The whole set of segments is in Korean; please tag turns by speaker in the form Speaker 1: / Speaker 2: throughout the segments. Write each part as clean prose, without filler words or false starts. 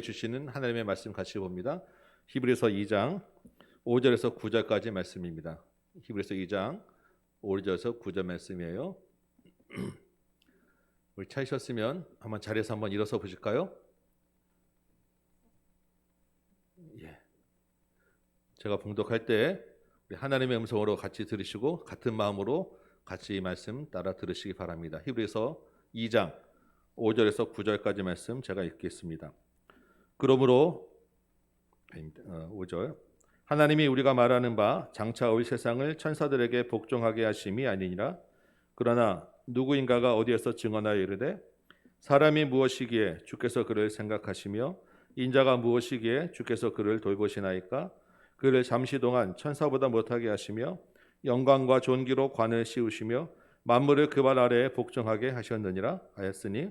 Speaker 1: 주시는 하나님의 말씀 같이 봅니다. 히브리서 2장 5절에서 9절까지 말씀입니다. 히브리서 2장 5절에서 9절 말씀이에요. 우리 찾으셨으면 한번 자리에서 한번 일어서 보실까요? 예. 제가 봉독할 때 우리 하나님의 음성으로 같이 들으시고 같은 마음으로 같이 이 말씀 따라 들으시기 바랍니다. 히브리서 2장 5절에서 9절까지 말씀 제가 읽겠습니다. 그러므로 5절 하나님이 우리가 말하는 바 장차 올 세상을 천사들에게 복종하게 하심이 아니니라. 그러나 누구인가가 어디에서 증언하여 이르되 사람이 무엇이기에 주께서 그를 생각하시며 인자가 무엇이기에 주께서 그를 돌보시나이까. 그를 잠시 동안 천사보다 못하게 하시며 영광과 존귀로 관을 씌우시며 만물을 그 발 아래에 복종하게 하셨느니라 하였으니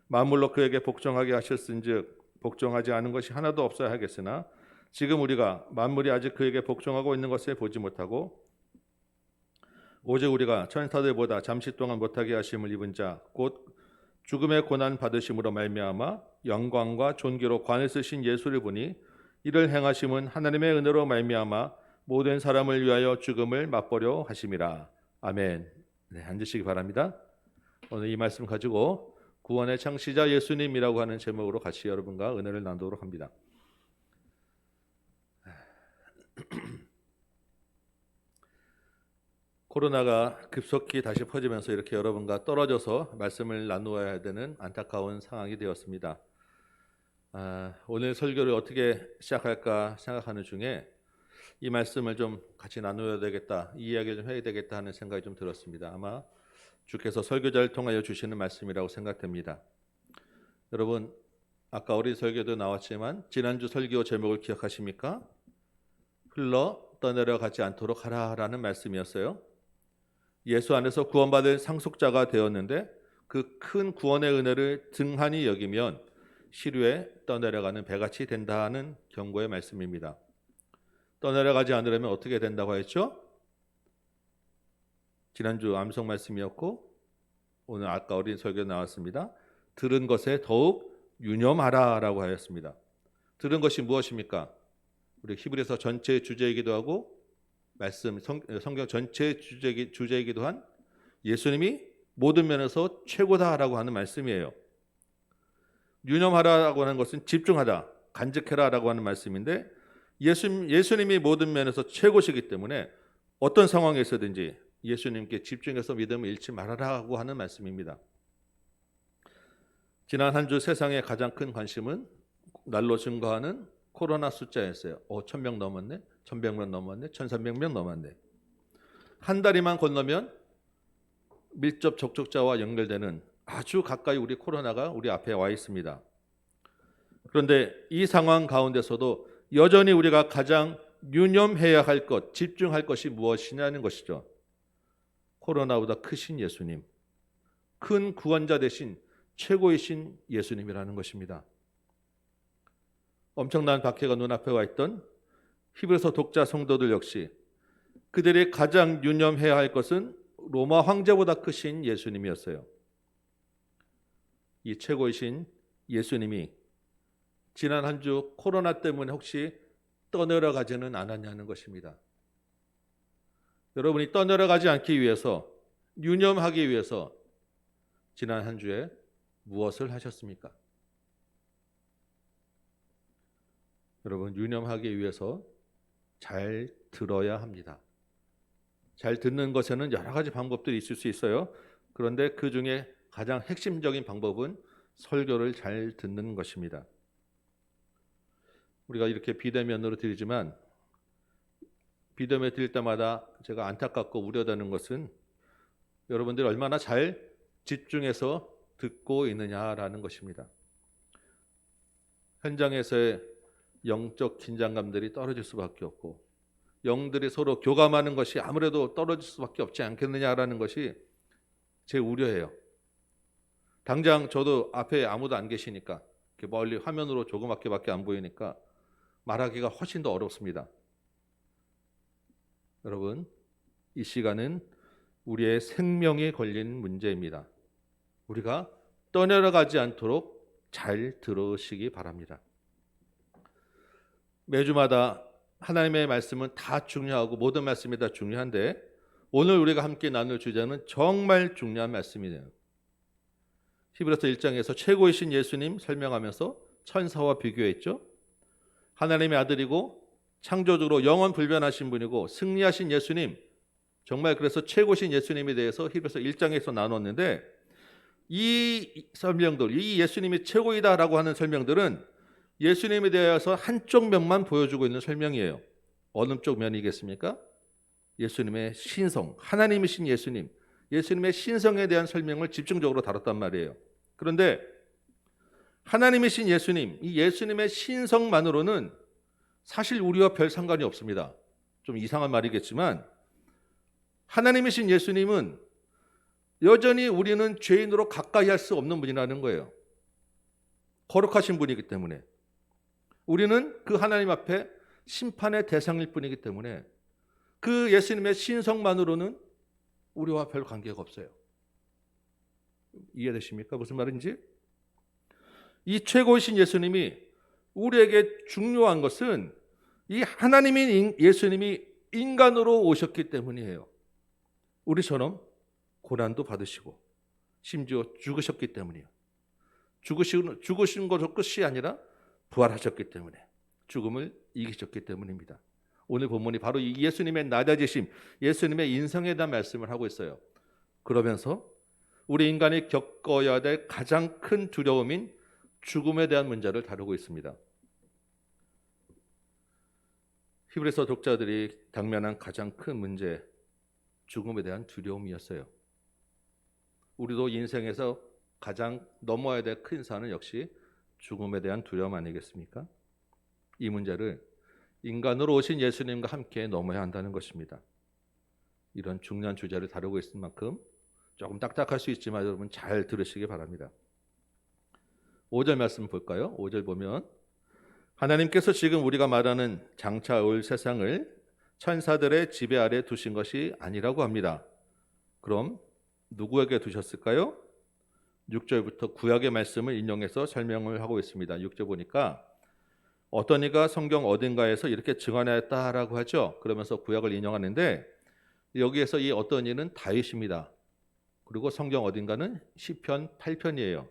Speaker 1: 만물로 그에게 복종하게 하셨은즉 복종하지 않은 것이 하나도 없어야 하겠으나 지금 우리가 만물이 아직 그에게 복종하고 있는 것을 보지 못하고 오직 우리가 천사들보다 잠시 동안 못하게 하심을 입은 자 곧 죽음의 고난 받으심으로 말미암아 영광과 존귀로 관을 쓰신 예수를 보니 이를 행하심은 하나님의 은혜로 말미암아 모든 사람을 위하여 죽음을 맛보려 하심이라. 아멘. 네, 앉으시기 바랍니다. 오늘 이 말씀 가지고 구원의 창시자 예수님이라고 하는 제목으로 같이 여러분과 은혜를 나누도록 합니다. 코로나가 급속히 다시 퍼지면서 이렇게 여러분과 떨어져서 말씀을 나누어야 되는 안타까운 상황이 되었습니다. 오늘 설교를 어떻게 시작할까 생각하는 중에 이 말씀을 좀 같이 나누어야 되겠다, 이 이야기를 좀 해야 되겠다 하는 생각이 좀 들었습니다. 아마 주께서 설교자를 통하여 주시는 말씀이라고 생각됩니다. 여러분, 아까 우리 설교도 나왔지만 지난주 설교 제목을 기억하십니까? 흘러 떠내려가지 않도록 하라라는 말씀이었어요. 예수 안에서 구원받은 상속자가 되었는데 그 큰 구원의 은혜를 등한히 여기면 시류에 떠내려가는 배같이 된다는 경고의 말씀입니다. 떠내려가지 않으려면 어떻게 된다고 했죠? 지난주 암송 말씀이었고 오늘 아까 어린 설교 나왔습니다. 들은 것에 더욱 유념하라라고 하였습니다. 들은 것이 무엇입니까? 우리 히브리서 전체의 주제이기도 하고 말씀 성경 전체의 주제이기도 한 예수님이 모든 면에서 최고다라고 하는 말씀이에요. 유념하라고 하는 것은 집중하다, 간직해라라고 하는 말씀인데 예수님이 모든 면에서 최고시기 때문에 어떤 상황에서든지 예수님께 집중해서 믿음을 잃지 말아라고 하는 말씀입니다. 지난 한 주 세상의 가장 큰 관심은 날로 증가하는 코로나 숫자였어요. 1,000명 넘었네, 1,100명 넘었네, 1,300명 넘었네. 한 다리만 건너면 밀접 접촉자와 연결되는 아주 가까이 우리 코로나가 우리 앞에 와 있습니다. 그런데 이 상황 가운데서도 여전히 우리가 가장 유념해야 할 것, 집중할 것이 무엇이냐는 것이죠. 코로나보다 크신 예수님, 큰 구원자 되신 최고이신 예수님이라는 것입니다. 엄청난 박해가 눈앞에 와 있던 히브리서 독자 성도들 역시 그들이 가장 유념해야 할 것은 로마 황제보다 크신 예수님이었어요. 이 최고이신 예수님이 지난 한 주 코로나 때문에 혹시 떠내려가지는 않았냐는 것입니다. 여러분이 떠내려가지 않기 위해서, 유념하기 위해서 지난 한 주에 무엇을 하셨습니까? 여러분, 유념하기 위해서 잘 들어야 합니다. 잘 듣는 것에는 여러 가지 방법들이 있을 수 있어요. 그런데 그 중에 가장 핵심적인 방법은 설교를 잘 듣는 것입니다. 우리가 이렇게 비대면으로 드리지만 비대면 드릴 때마다 제가 안타깝고 우려되는 것은 여러분들이 얼마나 잘 집중해서 듣고 있느냐라는 것입니다. 현장에서의 영적 긴장감들이 떨어질 수밖에 없고 영들이 서로 교감하는 것이 아무래도 떨어질 수밖에 없지 않겠느냐라는 것이 제 우려예요. 당장 저도 앞에 아무도 안 계시니까 이렇게 멀리 화면으로 조그맣게밖에 안 보이니까 말하기가 훨씬 더 어렵습니다. 여러분, 이 시간은 우리의 생명이 걸린 문제입니다. 우리가 떠내려가지 않도록 잘 들으시기 바랍니다. 매주마다 하나님의 말씀은 다 중요하고 모든 말씀이 다 중요한데 오늘 우리가 함께 나눌 주제는 정말 중요한 말씀이네요. 히브리서 1장에서 최고이신 예수님 설명하면서 천사와 비교했죠. 하나님의 아들이고 창조주로 영원 불변하신 분이고 승리하신 예수님, 정말 그래서 최고신 예수님에 대해서 히브리서 1장에서 나눴는데 이 설명들, 이 예수님이 최고이다라고 하는 설명들은 예수님에 대해서 한쪽 면만 보여주고 있는 설명이에요. 어느 쪽 면이겠습니까? 예수님의 신성, 하나님이신 예수님, 예수님의 신성에 대한 설명을 집중적으로 다뤘단 말이에요. 그런데 하나님이신 예수님, 이 예수님의 신성만으로는 사실 우리와 별 상관이 없습니다. 좀 이상한 말이겠지만 하나님이신 예수님은 여전히 우리는 죄인으로 가까이 할 수 없는 분이라는 거예요. 거룩하신 분이기 때문에 우리는 그 하나님 앞에 심판의 대상일 뿐이기 때문에 그 예수님의 신성만으로는 우리와 별 관계가 없어요. 이해되십니까? 무슨 말인지? 이 최고이신 예수님이 우리에게 중요한 것은 이 하나님인 예수님이 인간으로 오셨기 때문이에요. 우리처럼 고난도 받으시고 심지어 죽으셨기 때문이에요. 죽으신 것으로 끝이 아니라 부활하셨기 때문에 죽음을 이기셨기 때문입니다. 오늘 본문이 바로 이 예수님의 낮아지심, 예수님의 인성에 대한 말씀을 하고 있어요. 그러면서 우리 인간이 겪어야 될 가장 큰 두려움인 죽음에 대한 문제를 다루고 있습니다. 히브리서 독자들이 당면한 가장 큰 문제, 죽음에 대한 두려움이었어요. 우리도 인생에서 가장 넘어야 될 큰 산은 역시 죽음에 대한 두려움 아니겠습니까? 이 문제를 인간으로 오신 예수님과 함께 넘어야 한다는 것입니다. 이런 중요한 주제를 다루고 있을 만큼 조금 딱딱할 수 있지만 여러분 잘 들으시기 바랍니다. 5절 말씀 볼까요? 5절 보면 하나님께서 지금 우리가 말하는 장차 올 세상을 천사들의 지배 아래 두신 것이 아니라고 합니다. 그럼 누구에게 두셨을까요? 6절부터 구약의 말씀을 인용해서 설명을 하고 있습니다. 6절 보니까 어떤 이가 성경 어딘가에서 이렇게 증언하였다라고 하죠. 그러면서 구약을 인용하는데 여기에서 이 어떤 이는 다윗입니다. 그리고 성경 어딘가는 시편 8편이에요.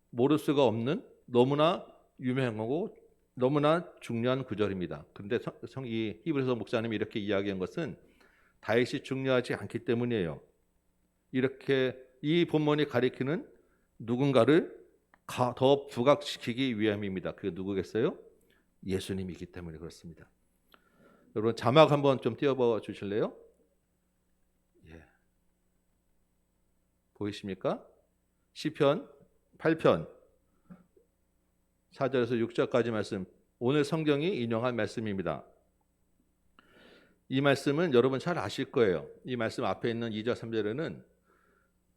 Speaker 1: 모를 수가 없는 너무나 유명하고 너무나 중요한 구절입니다. 그런데 이 히브리서 목사님이 이렇게 이야기한 것은 다윗이 중요하지 않기 때문이에요. 이렇게 이 본문이 가리키는 누군가를 더 부각시키기 위함입니다. 그게 누구겠어요? 예수님이기 때문에 그렇습니다. 여러분 자막 한번 좀 띄워봐 주실래요? 예. 보이십니까? 시편 8편 4절에서 6절까지 말씀, 오늘 성경이 인용한 말씀입니다. 이 말씀은 여러분 잘 아실 거예요. 이 말씀 앞에 있는 2절 3절에는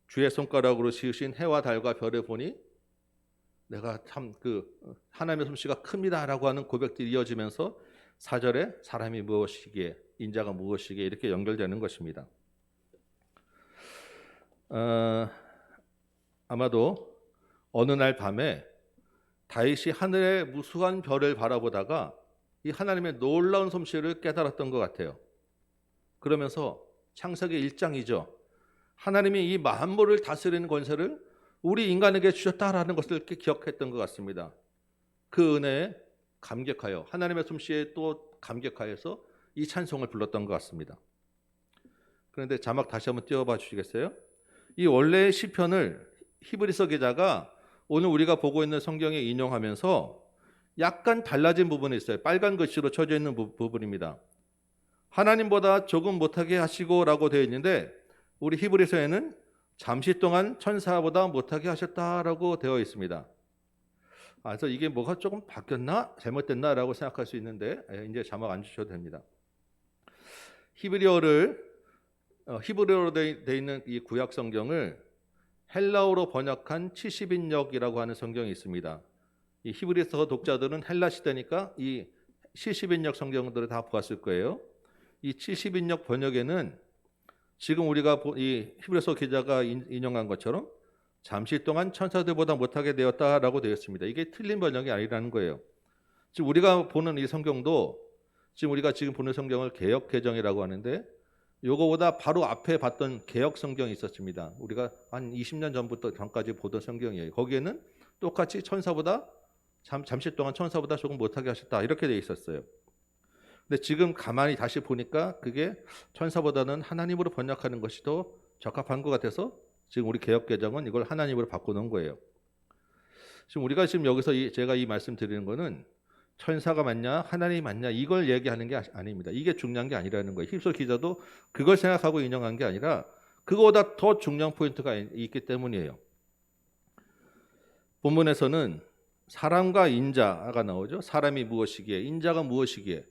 Speaker 1: 주의 손가락으로 지으신 해와 달과 별을 보니 내가 참 하나님의 솜씨가 큽니다라고 하는 고백들이 이어지면서 4절에 사람이 무엇이기에 인자가 무엇이기에 이렇게 연결되는 것입니다. 아마도 어느 날 밤에 다윗이 하늘의 무수한 별을 바라보다가 이 하나님의 놀라운 솜씨를 깨달았던 것 같아요. 그러면서 창세기 1장이죠. 하나님이 이 만물을 다스리는 권세를 우리 인간에게 주셨다라는 것을 이렇게 기억했던 것 같습니다. 그 은혜에 감격하여 하나님의 솜씨에 또 감격하여서 이 찬송을 불렀던 것 같습니다. 그런데 자막 다시 한번 띄워봐 주시겠어요? 이 원래의 시편을 히브리서 기자가 오늘 우리가 보고 있는 성경에 인용하면서 약간 달라진 부분이 있어요. 빨간 글씨로 쳐져 있는 부분입니다. 하나님보다 조금 못하게 하시고 라고 되어 있는데 우리 히브리서에는 잠시 동안 천사보다 못하게 하셨다라고 되어 있습니다. 그래서 이게 뭐가 조금 바뀌었나? 잘못됐나라고 생각할 수 있는데 이제 자막 안 주셔도 됩니다. 히브리어로 되어 있는 이 구약 성경을 헬라어로 번역한 70인역이라고 하는 성경이 있습니다. 이 히브리서 독자들은 헬라 시대니까 이 70인역 성경들을 다 보았을 거예요. 이 70인역 번역에는 지금 우리가 이 히브리서 기자가 인용한 것처럼 잠시 동안 천사들보다 못하게 되었다라고 되어 있습니다. 이게 틀린 번역이 아니라는 거예요. 지금 우리가 보는 이 성경도 지금 우리가 지금 보는 성경을 개역 개정이라고 하는데 요거보다 바로 앞에 봤던 개역 성경이 있었습니다. 우리가 한 20년 전부터 전까지 보던 성경이에요. 거기에는 똑같이 천사보다 잠시 동안 천사보다 조금 못하게 하셨다 이렇게 돼 있었어요. 근데 지금 가만히 다시 보니까 그게 천사보다는 하나님으로 번역하는 것이 더 적합한 것 같아서 지금 우리 개역 개정은 이걸 하나님으로 바꿔놓은 거예요. 지금 우리가 지금 여기서 제가 이 말씀 드리는 거는 천사가 맞냐 하나님이 맞냐 이걸 얘기하는 게 아닙니다. 이게 중요한 게 아니라는 거예요. 힙소 기자도 그걸 생각하고 인용한 게 아니라 그거보다 더 중요한 포인트가 있기 때문이에요. 본문에서는 사람과 인자가 나오죠. 사람이 무엇이기에 인자가 무엇이기에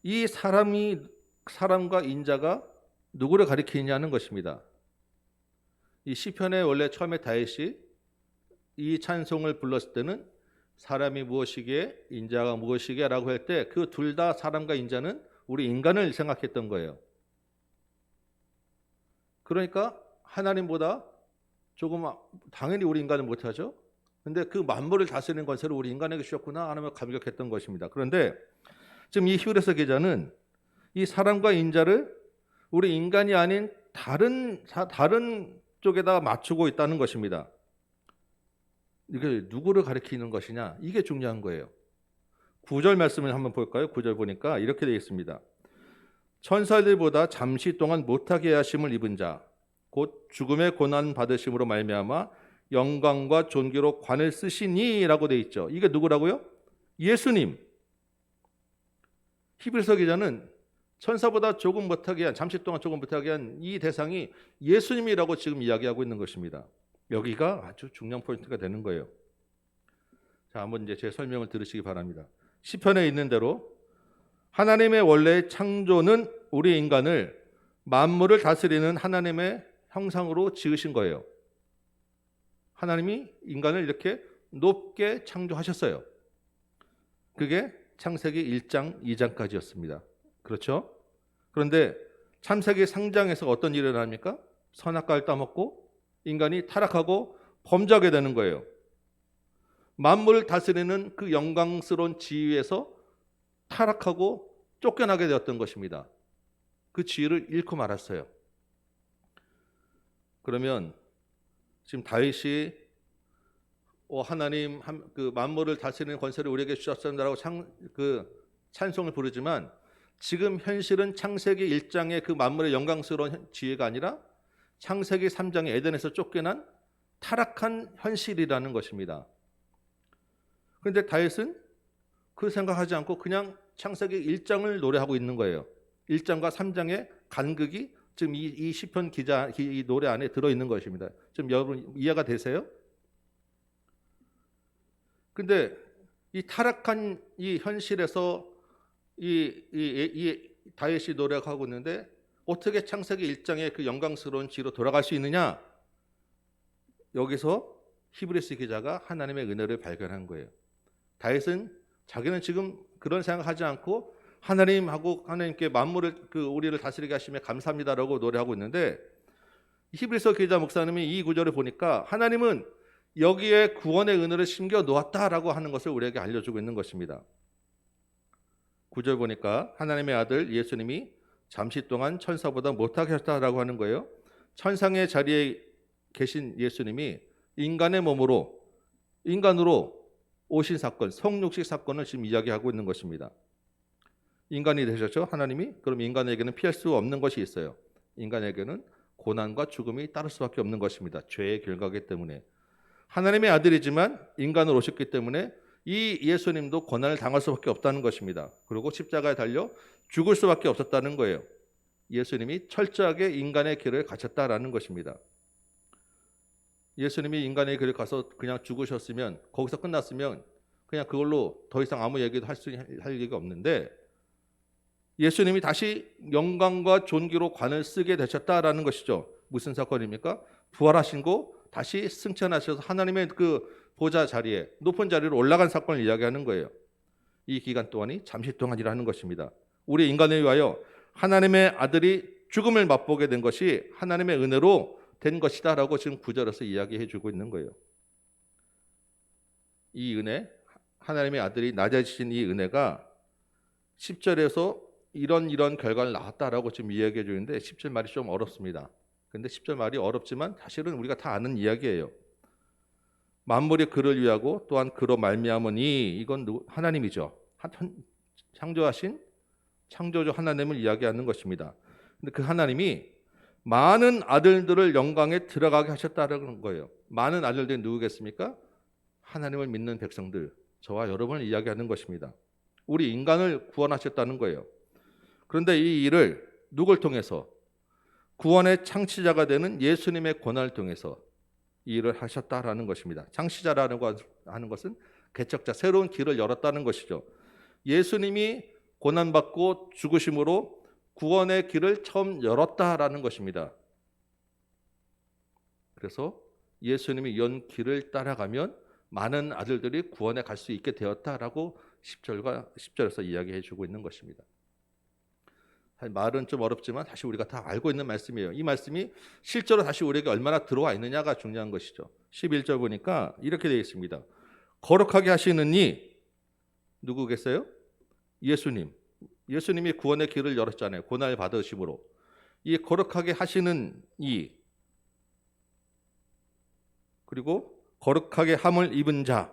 Speaker 1: 이 사람과 인자가 누구를 가리키느냐는 것입니다. 이 시편에 원래 처음에 다윗이 이 찬송을 불렀을 때는 사람이 무엇이기에 인자가 무엇이기에 라고 할 때 그 둘 다 사람과 인자는 우리 인간을 생각했던 거예요. 그러니까 하나님보다 조금 당연히 우리 인간은 못하죠. 근데 그 만물을 다스리는 권세를 우리 인간에게 주셨구나 하면 감격했던 것입니다. 그런데 지금 이 히브리서 기자는 이 사람과 인자를 우리 인간이 아닌 다른 쪽에다 맞추고 있다는 것입니다. 이게 누구를 가리키는 것이냐 이게 중요한 거예요. 9절 말씀을 한번 볼까요? 9절 보니까 이렇게 되어 있습니다. 천사들보다 잠시 동안 못하게 하심을 입은 자 곧 죽음의 고난 받으심으로 말미암아 영광과 존귀로 관을 쓰시니라고 되어 있죠. 이게 누구라고요? 예수님. 히브리서 기자는 천사보다 조금 못하게 한 잠시 동안 조금 못하게 한 이 대상이 예수님이라고 지금 이야기하고 있는 것입니다. 여기가 아주 중요한 포인트가 되는 거예요. 자, 한번 이제 제 설명을 들으시기 바랍니다. 시편에 있는 대로 하나님의 원래 창조는 우리 인간을 만물을 다스리는 하나님의 형상으로 지으신 거예요. 하나님이 인간을 이렇게 높게 창조하셨어요. 그게 창세기 1장, 2장까지였습니다. 그렇죠? 그런데 창세기 3장에서 어떤 일이 일어납니까? 선악과를 따먹고 인간이 타락하고 범죄하게 되는 거예요. 만물을 다스리는 그 영광스러운 지위에서 타락하고 쫓겨나게 되었던 것입니다. 그 지위를 잃고 말았어요. 그러면 지금 다윗이 하나님 그 만물을 다스리는 권세를 우리에게 주셨습니다라고 찬송을 부르지만 지금 현실은 창세기 1장의 그 만물의 영광스러운 지혜가 아니라 창세기 3장의 에덴에서 쫓겨난 타락한 현실이라는 것입니다. 그런데 다윗은 그 생각하지 않고 그냥 창세기 1장을 노래하고 있는 거예요. 1장과 3장의 간극이 지금 이 시편 기자 이 노래 안에 들어있는 것입니다. 지금 여러분 이해가 되세요? 근데 이 타락한 이 현실에서 이 다윗이 노력하고 있는데 어떻게 창세기 1장의 그 영광스러운 지로 돌아갈 수 있느냐? 여기서 히브리서 기자가 하나님의 은혜를 발견한 거예요. 다윗은 자기는 지금 그런 생각하지 않고 하나님께 만물을 우리를 다스리게 하시며 감사합니다라고 노래하고 있는데 히브리서 기자 목사님이 이 구절을 보니까 하나님은 여기에 구원의 은혜를 심겨 놓았다라고 하는 것을 우리에게 알려주고 있는 것입니다. 9절 보니까 하나님의 아들 예수님이 잠시 동안 천사보다 못하게 하셨다라고 하는 거예요. 천상의 자리에 계신 예수님이 인간으로 오신 사건, 성육식 사건을 지금 이야기하고 있는 것입니다. 인간이 되셨죠? 하나님이. 그럼 인간에게는 피할 수 없는 것이 있어요. 인간에게는 고난과 죽음이 따를 수밖에 없는 것입니다. 죄의 결과이기 때문에. 하나님의 아들이지만 인간으로 오셨기 때문에 이 예수님도 고난을 당할 수밖에 없다는 것입니다. 그리고 십자가에 달려 죽을 수밖에 없었다는 거예요. 예수님이 철저하게 인간의 길을 가셨다라는 것입니다. 예수님이 인간의 길을 가서 그냥 죽으셨으면 거기서 끝났으면 그냥 그걸로 더 이상 아무 얘기도 할 얘기가 없는데 예수님이 다시 영광과 존귀로 관을 쓰게 되셨다라는 것이죠. 무슨 사건입니까? 부활하신 거 다시 승천하셔서 하나님의 그 보좌 자리에 높은 자리로 올라간 사건을 이야기하는 거예요. 이 기간 동안이 잠시 동안이라는 것입니다. 우리 인간을 위하여 하나님의 아들이 죽음을 맛보게 된 것이 하나님의 은혜로 된 것이다라고 지금 9절에서 이야기해 주고 있는 거예요. 이 은혜, 하나님의 아들이 낮아지신 이 은혜가 10절에서 이런 결과를 낳았다라고 지금 이야기해 주는데 10절 말이 좀 어렵습니다. 근데 10절 말이 어렵지만 사실은 우리가 다 아는 이야기예요. 만물이 그를 위하고 또한 그로 말미암으니, 이건 하나님이죠. 창조하신 창조주 하나님을 이야기하는 것입니다. 근데 그 하나님이 많은 아들들을 영광에 들어가게 하셨다는 거예요. 많은 아들들이 누구겠습니까? 하나님을 믿는 백성들, 저와 여러분을 이야기하는 것입니다. 우리 인간을 구원하셨다는 거예요. 그런데 이 일을 누굴 통해서? 구원의 창시자가 되는 예수님의 고난을 통해서 이 일을 하셨다라는 것입니다. 창시자라는 하는 것은 개척자, 새로운 길을 열었다는 것이죠. 예수님이 고난받고 죽으심으로 구원의 길을 처음 열었다라는 것입니다. 그래서 예수님이 연 길을 따라가면 많은 아들들이 구원에 갈 수 있게 되었다라고 10절에서 이야기해 주고 있는 것입니다. 말은 좀 어렵지만 다시 우리가 다 알고 있는 말씀이에요. 이 말씀이 실제로 다시 우리에게 얼마나 들어와 있느냐가 중요한 것이죠. 11절 보니까 이렇게 되어 있습니다. 거룩하게 하시는 이 누구겠어요? 예수님. 예수님이 구원의 길을 열었잖아요. 고난을 받으심으로. 이 거룩하게 하시는 이, 그리고 거룩하게 함을 입은 자,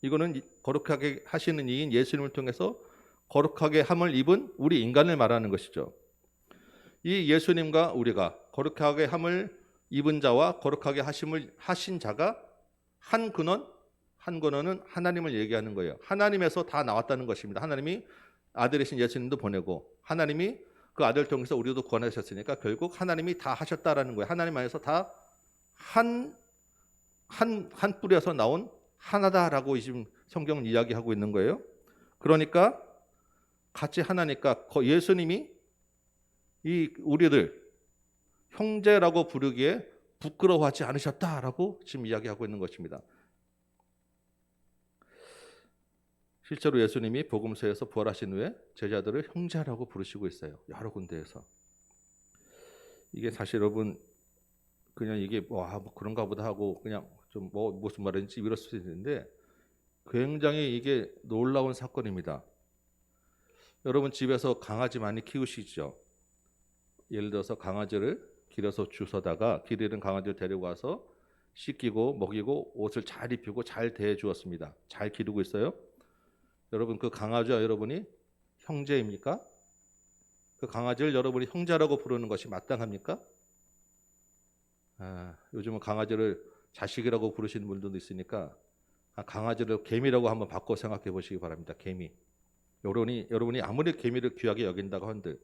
Speaker 1: 이거는 거룩하게 하시는 이인 예수님을 통해서 거룩하게 함을 입은 우리 인간을 말하는 것이죠. 이 예수님과 우리가 거룩하게 함을 입은 자와 거룩하게 하심을 하신 자가 한 근원은 하나님을 얘기하는 거예요. 하나님에서 다 나왔다는 것입니다. 하나님이 아들이신 예수님도 보내고 하나님이 그 아들 통해서 우리도 구원하셨으니까 결국 하나님이 다 하셨다라는 거예요. 하나님 안에서 다 한 뿌리에서 나온 하나다라고 지금 성경은 이야기하고 있는 거예요. 그러니까 같이 하나니까 예수님이 이 우리들 형제라고 부르기에 부끄러워하지 않으셨다라고 지금 이야기하고 있는 것입니다. 실제로 예수님이 복음서에서 부활하신 후에 제자들을 형제라고 부르시고 있어요. 여러 군데에서. 이게 사실 여러분 그냥 이게 뭐 그런가 보다 하고 그냥 좀 무슨 말인지 이럴 수 있는데 굉장히 이게 놀라운 사건입니다. 여러분 집에서 강아지 많이 키우시죠? 예를 들어서 강아지를 길에서 주워다가 길 잃은 강아지를 데리고 와서 씻기고 먹이고 옷을 잘 입히고 잘 대해 주었습니다. 잘 기르고 있어요. 여러분 그 강아지와 여러분이 형제입니까? 그 강아지를 여러분이 형제라고 부르는 것이 마땅합니까? 요즘은 강아지를 자식이라고 부르시는 분들도 있으니까 강아지를 개미라고 한번 바꿔 생각해 보시기 바랍니다. 개미. 여러분이 아무리 개미를 귀하게 여긴다고 한들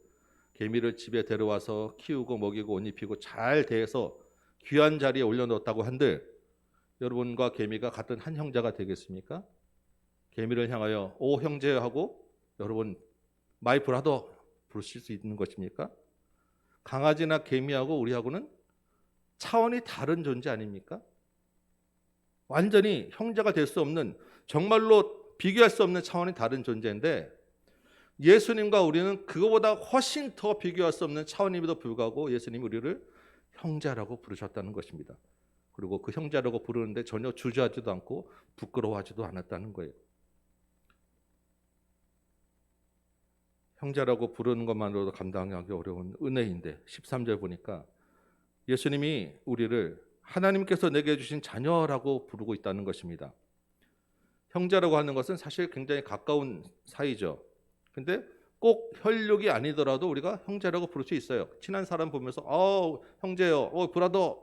Speaker 1: 개미를 집에 데려와서 키우고 먹이고 옷 입히고 잘 대해서 귀한 자리에 올려놓았다고 한들 여러분과 개미가 같은 한 형제가 되겠습니까? 개미를 향하여 오 형제 하고 여러분 마이 브라더 부르실 수 있는 것입니까? 강아지나 개미하고 우리하고는 차원이 다른 존재 아닙니까? 완전히 형제가 될 수 없는, 정말로 비교할 수 없는 차원이 다른 존재인데 예수님과 우리는 그거보다 훨씬 더 비교할 수 없는 차원임에도 불구하고 예수님이 우리를 형제라고 부르셨다는 것입니다. 그리고 그 형제라고 부르는데 전혀 주저하지도 않고 부끄러워하지도 않았다는 거예요. 형제라고 부르는 것만으로도 감당하기 어려운 은혜인데 13절 보니까 예수님이 우리를 하나님께서 내게 주신 자녀라고 부르고 있다는 것입니다. 형제라고 하는 것은 사실 굉장히 가까운 사이죠. 근데 꼭 혈육이 아니더라도 우리가 형제라고 부를 수 있어요. 친한 사람 보면서 형제요, 브라더,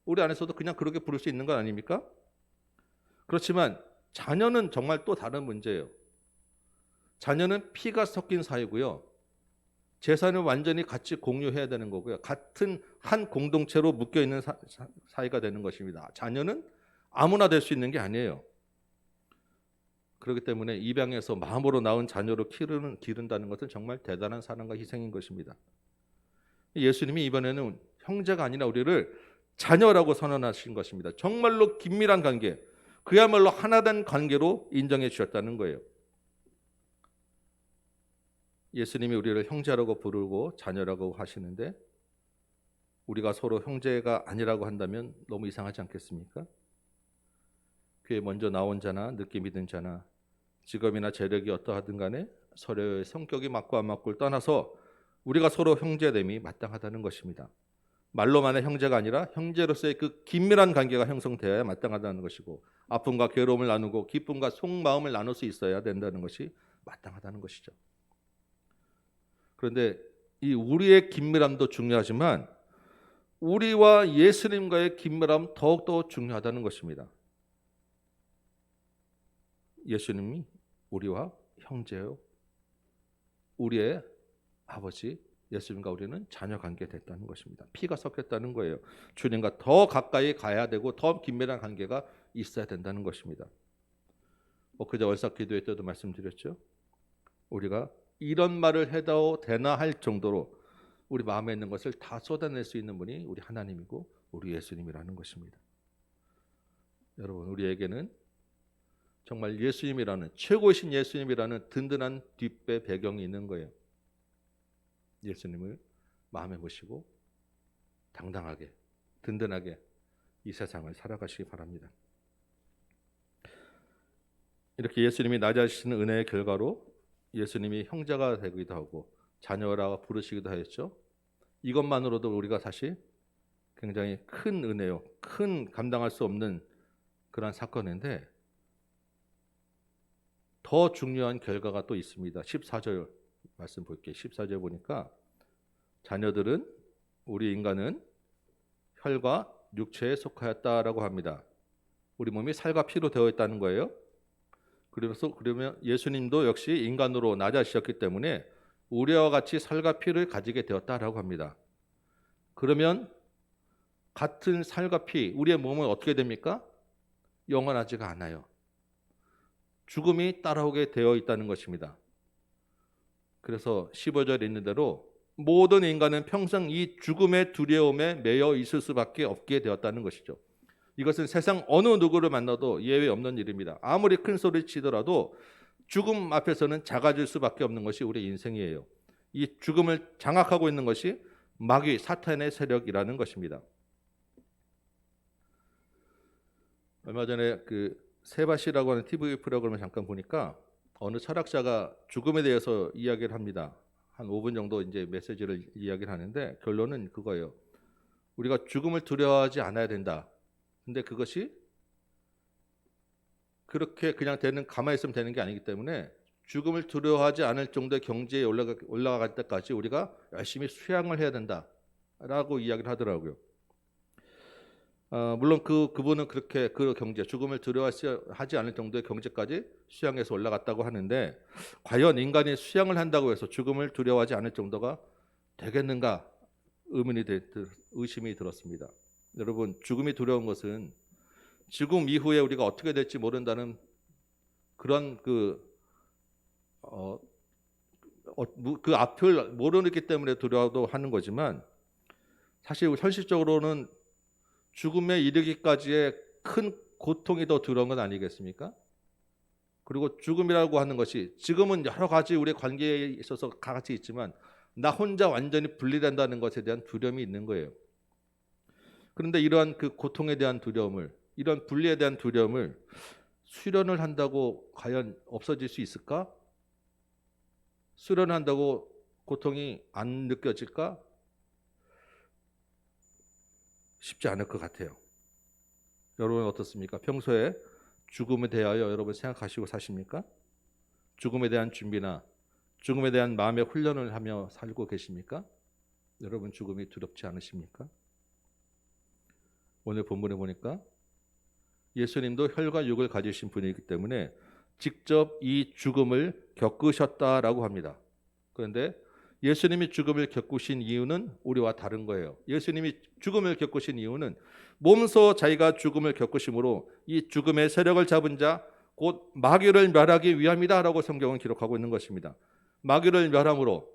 Speaker 1: 우리 안에서도 그냥 그렇게 부를 수 있는 건 아닙니까? 그렇지만 자녀는 정말 또 다른 문제예요. 자녀는 피가 섞인 사이고요. 재산을 완전히 같이 공유해야 되는 거고요. 같은 한 공동체로 묶여있는 사이가 되는 것입니다. 자녀는 아무나 될 수 있는 게 아니에요. 그렇기 때문에 입양해서 마음으로 낳은 자녀로 기른다는 것은 정말 대단한 사랑과 희생인 것입니다. 예수님이 이번에는 형제가 아니라 우리를 자녀라고 선언하신 것입니다. 정말로 긴밀한 관계, 그야말로 하나된 관계로 인정해 주셨다는 거예요. 예수님이 우리를 형제라고 부르고 자녀라고 하시는데 우리가 서로 형제가 아니라고 한다면 너무 이상하지 않겠습니까? 교회 먼저 나온 자나 늦게 믿은 자나 직업이나 재력이 어떠하든 간에 서로의 성격이 맞고 안 맞고를 떠나서 우리가 서로 형제됨이 마땅하다는 것입니다. 말로만의 형제가 아니라 형제로서의 그 긴밀한 관계가 형성되어야 마땅하다는 것이고, 아픔과 괴로움을 나누고 기쁨과 속마음을 나눌 수 있어야 된다는 것이 마땅하다는 것이죠. 그런데 이 우리의 긴밀함도 중요하지만 우리와 예수님과의 긴밀함 더욱더 중요하다는 것입니다. 예수님이 우리와 형제요, 우리의 아버지 예수님과 우리는 자녀 관계 됐다는 것입니다. 피가 섞였다는 거예요. 주님과 더 가까이 가야 되고 더 긴밀한 관계가 있어야 된다는 것입니다. 그저 월삭 기도회 때도 말씀드렸죠. 우리가 이런 말을 해도 되나 할 정도로 우리 마음에 있는 것을 다 쏟아낼 수 있는 분이 우리 하나님이고 우리 예수님이라는 것입니다. 여러분, 우리에게는 정말 예수님이라는, 최고이신 예수님이라는 든든한 뒷배 배경이 있는 거예요. 예수님을 마음에 모시고 당당하게, 든든하게 이 세상을 살아가시기 바랍니다. 이렇게 예수님이 낮아지시는 은혜의 결과로 예수님이 형제가 되기도 하고 자녀라 부르시기도 하였죠. 이것만으로도 우리가 사실 굉장히 큰 은혜요, 큰 감당할 수 없는 그런 사건인데, 더 중요한 결과가 또 있습니다. 14절 말씀 볼게요. 14절 보니까 자녀들은, 우리 인간은 혈과 육체에 속하였다라고 합니다. 우리 몸이 살과 피로 되어 있다는 거예요. 그러면 예수님도 역시 인간으로 낮아지셨기 때문에 우리와 같이 살과 피를 가지게 되었다라고 합니다. 그러면 같은 살과 피, 우리의 몸은 어떻게 됩니까? 영원하지가 않아요. 죽음이 따라오게 되어 있다는 것입니다. 그래서 15절에 있는 대로 모든 인간은 평생 이 죽음의 두려움에 매여 있을 수밖에 없게 되었다는 것이죠. 이것은 세상 어느 누구를 만나도 예외 없는 일입니다. 아무리 큰 소리 치더라도 죽음 앞에서는 작아질 수밖에 없는 것이 우리 인생이에요. 이 죽음을 장악하고 있는 것이 마귀, 사탄의 세력이라는 것입니다. 얼마 전에 그 세바시라고 하는 TV 프로그램을 잠깐 보니까 어느 철학자가 죽음에 대해서 이야기를 합니다. 한 5분 정도 이제 메시지를 이야기를 하는데 결론은 그거예요. 우리가 죽음을 두려워하지 않아야 된다. 근데 그것이 그렇게 그냥 가만히 있으면 되는 게 아니기 때문에 죽음을 두려워하지 않을 정도의 경지에 올라갈 때까지 우리가 열심히 수양을 해야 된다라고 이야기를 하더라고요. 물론 그분은 그렇게 그 경제, 죽음을 두려워하지 않을 정도의 경제까지 수양해서 올라갔다고 하는데, 과연 인간이 수양을 한다고 해서 죽음을 두려워하지 않을 정도가 되겠는가 의심이 들었습니다. 여러분, 죽음이 두려운 것은 죽음 이후에 우리가 어떻게 될지 모른다는 그런 그 앞을 모르기 때문에 두려워도 하는 거지만, 사실 현실적으로는 죽음에 이르기까지의 큰 고통이 더 두려운 건 아니겠습니까? 그리고 죽음이라고 하는 것이 지금은 여러 가지 우리의 관계에 있어서 같이 있지만 나 혼자 완전히 분리된다는 것에 대한 두려움이 있는 거예요. 그런데 이러한 그 고통에 대한 두려움을, 이런 분리에 대한 두려움을 수련을 한다고 과연 없어질 수 있을까? 수련한다고 고통이 안 느껴질까? 쉽지 않을 것 같아요. 여러분 어떻습니까? 평소에 죽음에 대하여 여러분 생각하시고 사십니까? 죽음에 대한 준비나 죽음에 대한 마음의 훈련을 하며 살고 계십니까? 여러분 죽음이 두렵지 않으십니까? 오늘 본문에 보니까 예수님도 혈과 육을 가지신 분이기 때문에 직접 이 죽음을 겪으셨다라고 합니다. 그런데 예수님이 죽음을 겪으신 이유는 우리와 다른 거예요. 예수님이 죽음을 겪으신 이유는 몸소 자기가 죽음을 겪으심으로 이 죽음의 세력을 잡은 자 곧 마귀를 멸하기 위함이다라고 성경은 기록하고 있는 것입니다. 마귀를 멸함으로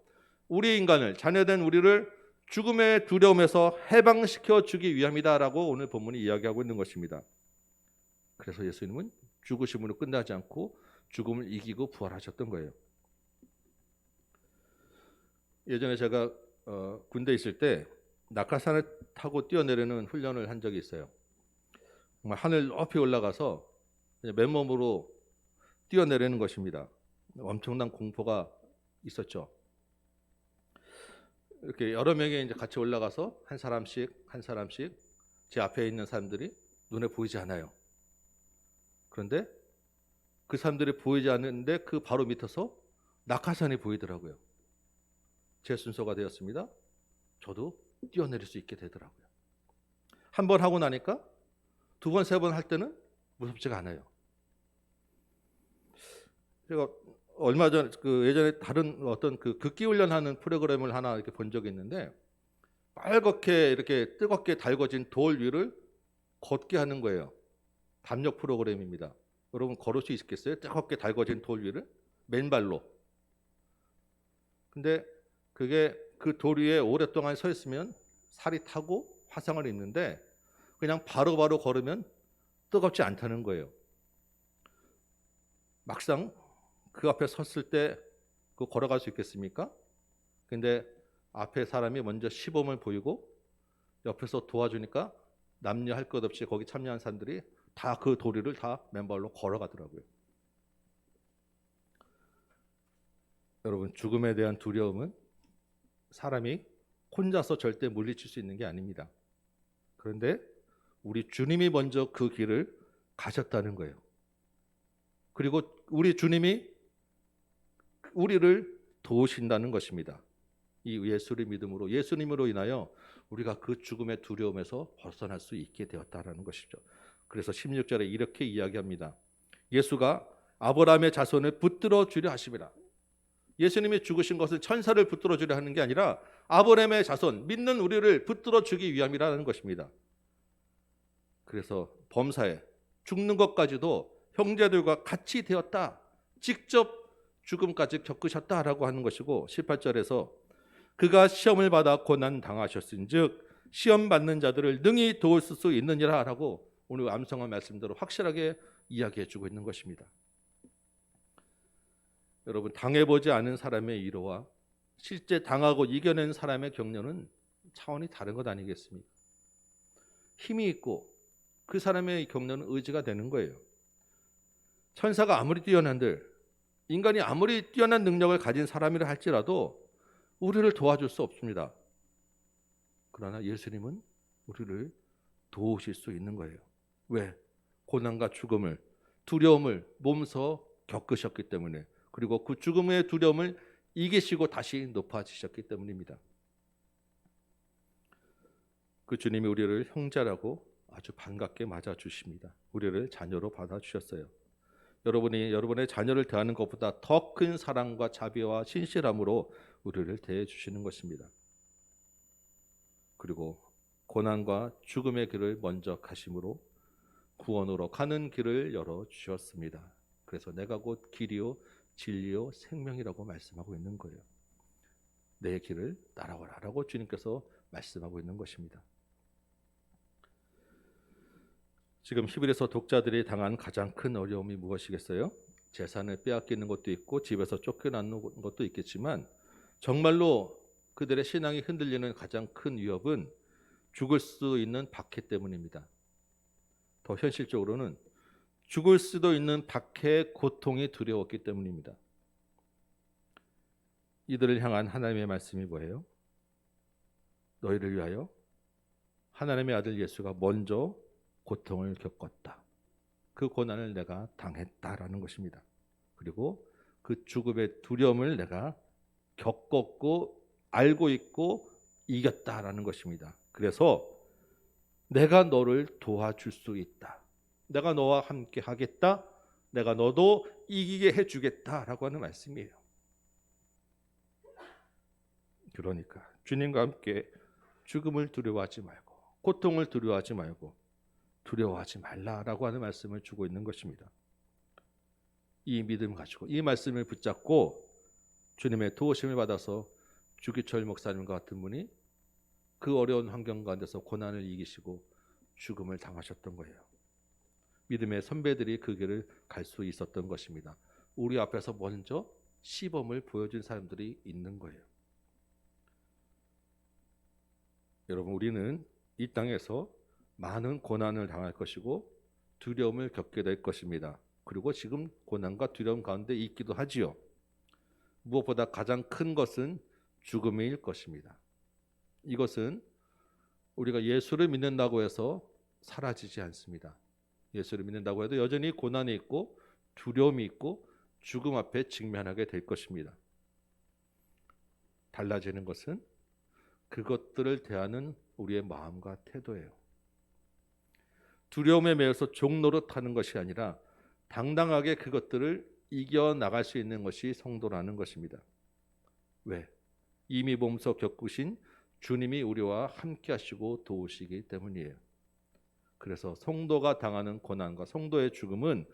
Speaker 1: 우리 인간을, 자녀된 우리를 죽음의 두려움에서 해방시켜 주기 위함이다라고 오늘 본문이 이야기하고 있는 것입니다. 그래서 예수님은 죽으심으로 끝나지 않고 죽음을 이기고 부활하셨던 거예요. 예전에 제가 군대에 있을 때 낙하산을 타고 뛰어내리는 훈련을 한 적이 있어요. 정말 하늘 높이 올라가서 그냥 맨몸으로 뛰어내리는 것입니다. 엄청난 공포가 있었죠. 이렇게 여러 명이 이제 같이 올라가서 한 사람씩 제 앞에 있는 사람들이 눈에 보이지 않아요. 그런데 그 사람들이 보이지 않는데 그 바로 밑에서 낙하산이 보이더라고요. 제 순서가 되었습니다. 저도 뛰어내릴 수 있게 되더라고요. 한 번 하고 나니까 두 번, 세 번 할 때는 무섭지가 않아요. 제가 얼마 전 예전에 다른 어떤 극기 훈련하는 프로그램을 하나 이렇게 본 적이 있는데, 빨갛게 이렇게 뜨겁게 달궈진 돌 위를 걷게 하는 거예요. 담력 프로그램입니다. 여러분 걸을 수 있겠어요? 뜨겁게 달궈진 돌 위를 맨발로. 근데 그게 그 돌 위에 오랫동안 서 있으면 살이 타고 화상을 입는데, 그냥 바로바로 걸으면 뜨겁지 않다는 거예요. 막상 그 앞에 섰을 때 그 걸어갈 수 있겠습니까? 근데 앞에 사람이 먼저 시범을 보이고 옆에서 도와주니까 남녀 할 것 없이 거기 참여한 사람들이 다 그 도리를 다 맨발로 걸어가더라고요. 여러분, 죽음에 대한 두려움은 사람이 혼자서 절대 물리칠 수 있는 게 아닙니다. 그런데 우리 주님이 먼저 그 길을 가셨다는 거예요. 그리고 우리 주님이 우리를 도우신다는 것입니다. 이 예수를 믿음으로, 예수님으로 인하여 우리가 그 죽음의 두려움에서 벗어날 수 있게 되었다라는 것이죠. 그래서 16절에 이렇게 이야기합니다. 예수가 아브라함의 자손을 붙들어 주려 하심이라. 예수님이 죽으신 것은 천사를 붙들어 주려 하는 게 아니라 아브라함의 자손, 믿는 우리를 붙들어 주기 위함이라는 것입니다. 그래서 범사에 죽는 것까지도 형제들과 같이 되었다, 직접 죽음까지 겪으셨다라고 하는 것이고, 18절에서 그가 시험을 받아 고난 당하셨은즉 시험 받는 자들을 능히 도울 수 있느니라라고 오늘 암송한 말씀대로 확실하게 이야기해 주고 있는 것입니다. 여러분, 당해보지 않은 사람의 위로와 실제 당하고 이겨낸 사람의 격려는 차원이 다른 것 아니겠습니까? 힘이 있고 그 사람의 격려는 의지가 되는 거예요. 천사가 아무리 뛰어난들, 인간이 아무리 뛰어난 능력을 가진 사람이라 할지라도 우리를 도와줄 수 없습니다. 그러나 예수님은 우리를 도우실 수 있는 거예요. 왜? 고난과 죽음을, 두려움을 몸소 겪으셨기 때문에, 그리고 그 죽음의 두려움을 이기시고 다시 높아지셨기 때문입니다. 그 주님이 우리를 형제라고 아주 반갑게 맞아주십니다. 우리를 자녀로 받아주셨어요. 여러분이 여러분의 자녀를 대하는 것보다 더 큰 사랑과 자비와 신실함으로 우리를 대해 주시는 것입니다. 그리고 고난과 죽음의 길을 먼저 가심으로 구원으로 가는 길을 열어 주셨습니다. 그래서 내가 곧 길이요 진리요 생명이라고 말씀하고 있는 거예요. 내 길을 따라오라라고 주님께서 말씀하고 있는 것입니다. 지금 히브리서 독자들이 당한 가장 큰 어려움이 무엇이겠어요? 재산을 빼앗기는 것도 있고 집에서 쫓겨나는 것도 있겠지만, 정말로 그들의 신앙이 흔들리는 가장 큰 위협은 죽을 수 있는 박해 때문입니다. 더 현실적으로는 죽을 수도 있는 박해의 고통이 두려웠기 때문입니다. 이들을 향한 하나님의 말씀이 뭐예요? 너희를 위하여 하나님의 아들 예수가 먼저 고통을 겪었다. 그 고난을 내가 당했다라는 것입니다. 그리고 그 죽음의 두려움을 내가 겪었고 알고 있고 이겼다라는 것입니다. 그래서 내가 너를 도와줄 수 있다. 내가 너와 함께 하겠다. 내가 너도 이기게 해주겠다라고 하는 말씀이에요. 그러니까 주님과 함께 죽음을 두려워하지 말고, 고통을 두려워하지 말고, 두려워하지 말라라고 하는 말씀을 주고 있는 것입니다. 이 믿음 가지고, 이 말씀을 붙잡고 주님의 도우심을 받아서 주기철 목사님과 같은 분이 그 어려운 환경 가운데서 고난을 이기시고 죽음을 당하셨던 거예요. 믿음의 선배들이 그 길을 갈 수 있었던 것입니다. 우리 앞에서 먼저 시범을 보여준 사람들이 있는 거예요. 여러분, 우리는 이 땅에서 많은 고난을 당할 것이고 두려움을 겪게 될 것입니다. 그리고 지금 고난과 두려움 가운데 있기도 하지요. 무엇보다 가장 큰 것은 죽음일 것입니다. 이것은 우리가 예수를 믿는다고 해서 사라지지 않습니다. 예수를 믿는다고 해도 여전히 고난이 있고 두려움이 있고 죽음 앞에 직면하게 될 것입니다. 달라지는 것은 그것들을 대하는 우리의 마음과 태도예요. 두려움에 매여서 종노릇하는 것이 아니라 당당하게 그것들을 이겨나갈 수 있는 것이 성도라는 것입니다. 왜? 이미 몸소 겪으신 주님이 우리와 함께 하시고 도우시기 때문이에요. 그래서 성도가 당하는 고난과 성도의 죽음은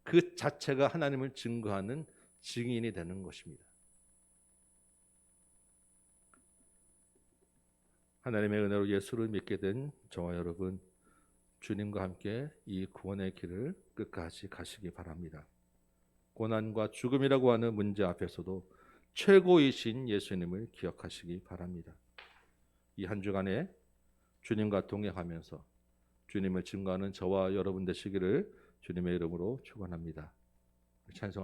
Speaker 1: 그 자체가 하나님을 증거하는 증인이 되는 것입니다. 하나님의 은혜로 예수를 믿게 된 저와 여러분, 주님과 함께 이 구원의 길을 끝까지 가시기 바랍니다. 고난과 죽음이라고 하는 문제 앞에서도 최고이신 예수님을 기억하시기 바랍니다. 이 한 주간에 주님과 동행하면서 주님을 증거하는 저와 여러분 되시기를 주님의 이름으로 축원합니다. 찬송